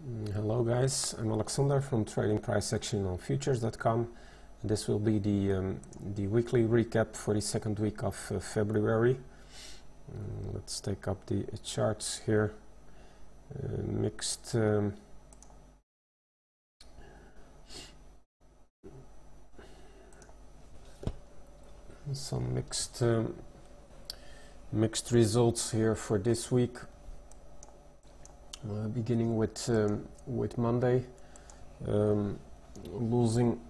Hello guys, I'm Alexander from Trading Price Action on Futures.com. This will be the weekly recap for the second week of February. Let's take up the charts here. Some mixed results here for this week. Beginning with Monday, a losing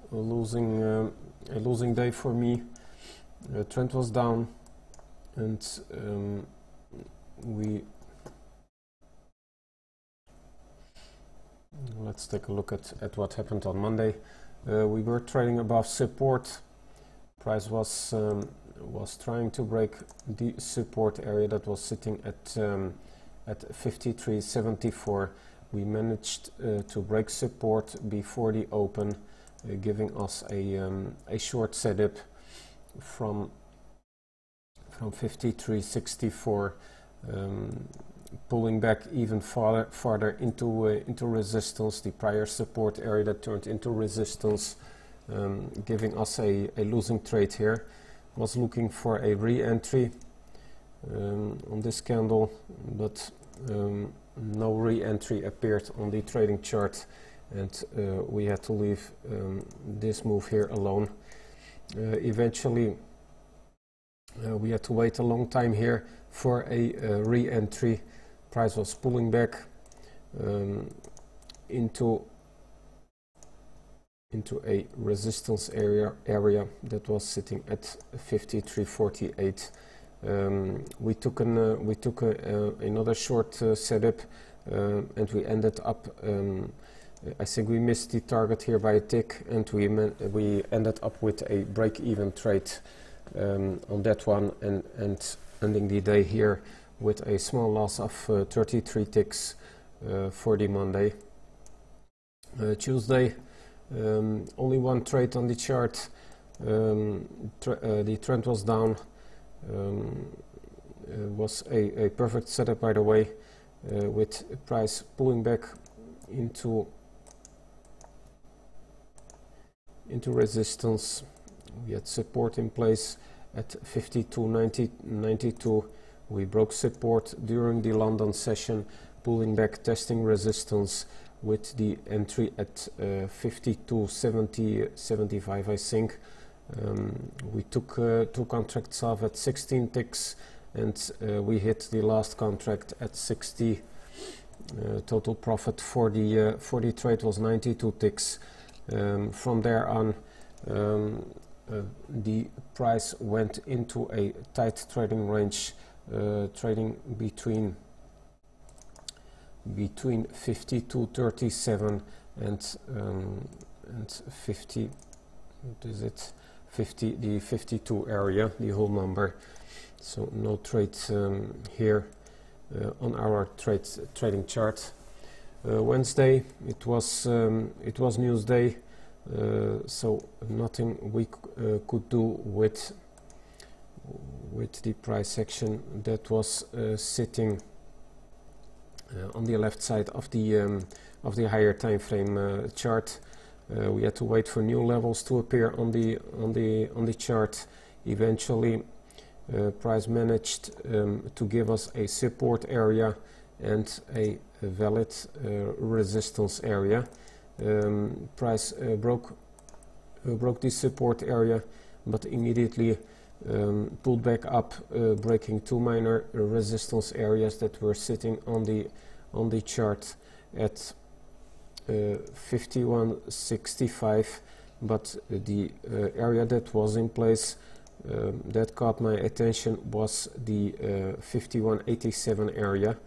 day for me. Trend was down, and let's take a look at what happened on Monday. We were trading above support. Price was trying to break the support area that was sitting at 53.74. We managed to break support before the open, giving us a short setup from 53.64, pulling back even farther into resistance, the prior support area that turned into resistance, giving us a losing trade here. Was looking for a re-entry on this candle, but no re-entry appeared on the trading chart, and we had to leave this move here alone. Eventually we had to wait a long time here for a re-entry. Price was pulling back into a resistance area that was sitting at 53.48. We took another short setup, and we ended up. I think we missed the target here by a tick, and we ended up with a break-even trade on that one, and ending the day here with a small loss of 33 ticks for the Monday. Tuesday, only one trade on the chart. The trend was down. Was a perfect setup, by the way, with price pulling back into resistance. We had support in place at 52.92. We broke support during the London session, pulling back, testing resistance with the entry at 52.75, I think. We took two contracts off at 16 ticks, and we hit the last contract at 60. Total profit for the trade was 92 ticks. From there on, the price went into a tight trading range, trading between 52.37 and 50. What is it? The 52 area, the whole number. So no trades here on our trading chart. Wednesday, it was news day, so nothing we could do with the price action that was sitting on the left side of the higher time frame chart. We had to wait for new levels to appear on the chart. Eventually, price managed to give us a support area and a valid resistance area. Price broke the support area, but immediately pulled back up, breaking two minor resistance areas that were sitting on the chart at 51.65, but the area that was in place that caught my attention was the 51.87 area.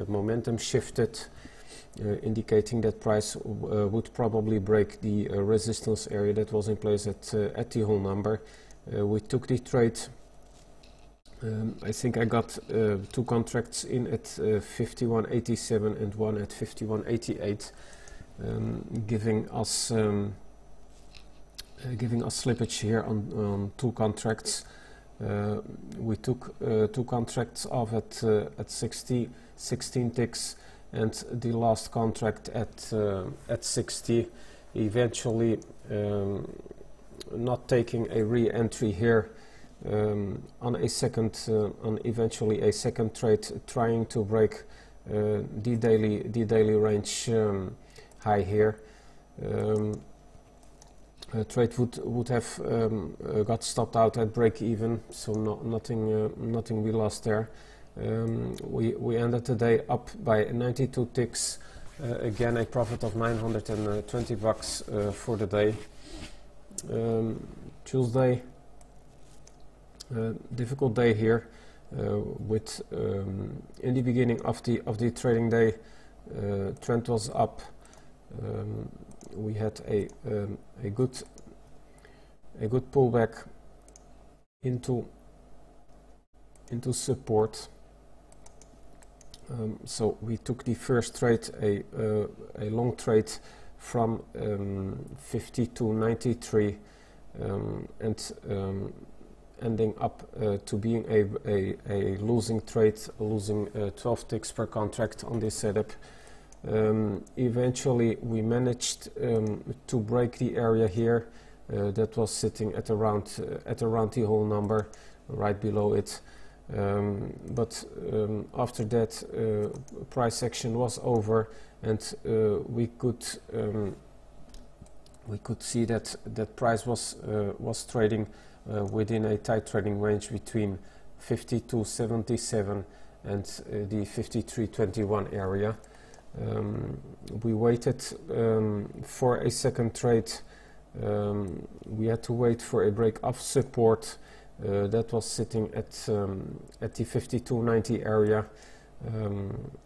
Momentum shifted, indicating that price would probably break the resistance area that was in place at the whole number. We took the trade. I think I got two contracts in at 51.87 and one at 51.88. Giving us slippage here on two contracts. We took two contracts off at 16 ticks, and the last contract at 60, eventually not taking a re-entry here on a second, on eventually a second trade, trying to break the daily range high here. Trade would have got stopped out at break even, so nothing we lost there. We ended the day up by 92 ticks. Again, a profit of 920 bucks for the day. Tuesday, difficult day here. With in the beginning of the trading day, trend was up. We had a good pullback into support. So we took the first trade, a long trade from 50 to 93, and ending up to being a losing trade, losing 12 ticks per contract on this setup. Eventually we managed to break the area here that was sitting at around the whole number, right below it. But after that, price action was over, and we could see that price was trading within a tight trading range between 52.77 and the 53.21 area. We waited for a second trade. We had to wait for a break of support that was sitting at the 52.90 area,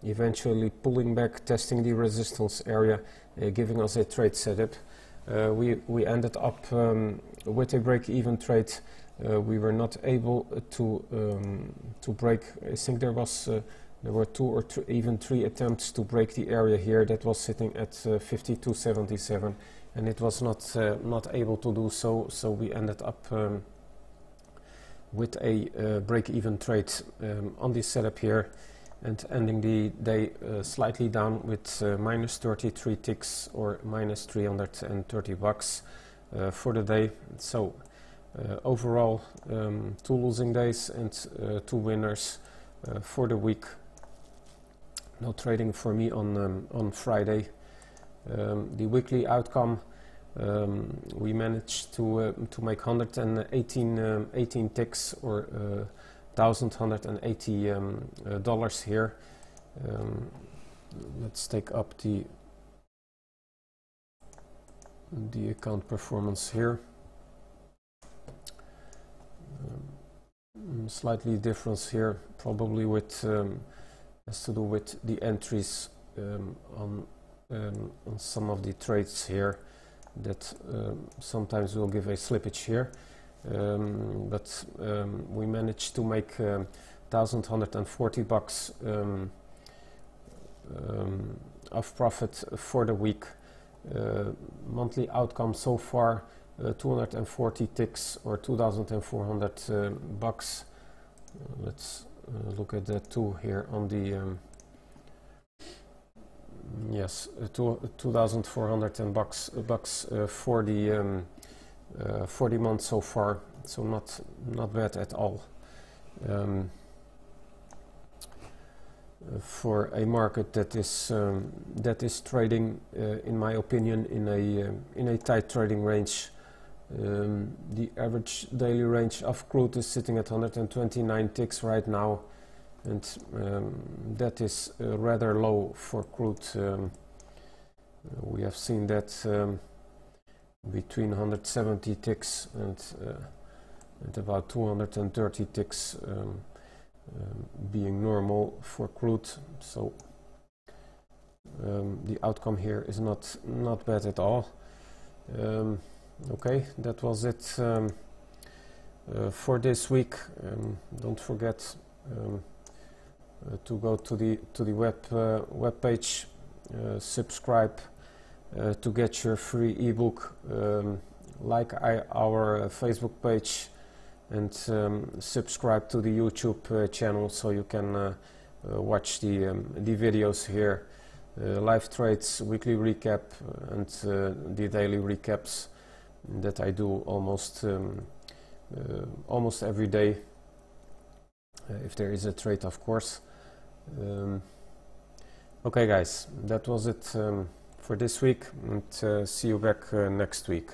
eventually pulling back, testing the resistance area, giving us a trade setup. We ended up with a break-even trade. We were not able to break. I think there were 2 or even 3 attempts to break the area here that was sitting at 52.77, and it was not able to do so. So we ended up with a break-even trade on this setup here, and ending the day slightly down with minus 33 ticks, or minus 330 bucks for the day. So overall, 2 losing days and 2 winners for the week. No trading for me on Friday. The weekly outcome, we managed to make 118 ticks, or $1,180 here. Let's take up the account performance here. Slightly difference here, probably with has to do with the entries on some of the trades here that sometimes will give a slippage here, but we managed to make 1,140 bucks of profit for the week. Monthly outcome so far, 240 ticks, or 2,400 bucks. Let's look at that too here on the yes, 2,400 bucks for the month so far. So not bad at all. For a market that is trading, in my opinion, in a tight trading range. The average daily range of crude is sitting at 129 ticks right now, and that is rather low for crude. We have seen that between 170 ticks and about 230 ticks being normal for crude. So the outcome here is not bad at all. Okay, that was it for this week. Don't forget to go to the web page, subscribe to get your free ebook, like our Facebook page, and subscribe to the YouTube channel so you can watch the videos here. live trades, weekly recap, and the daily recaps that I do almost every day, if there is a trade, of course. Okay guys, that was it for this week, and see you back next week.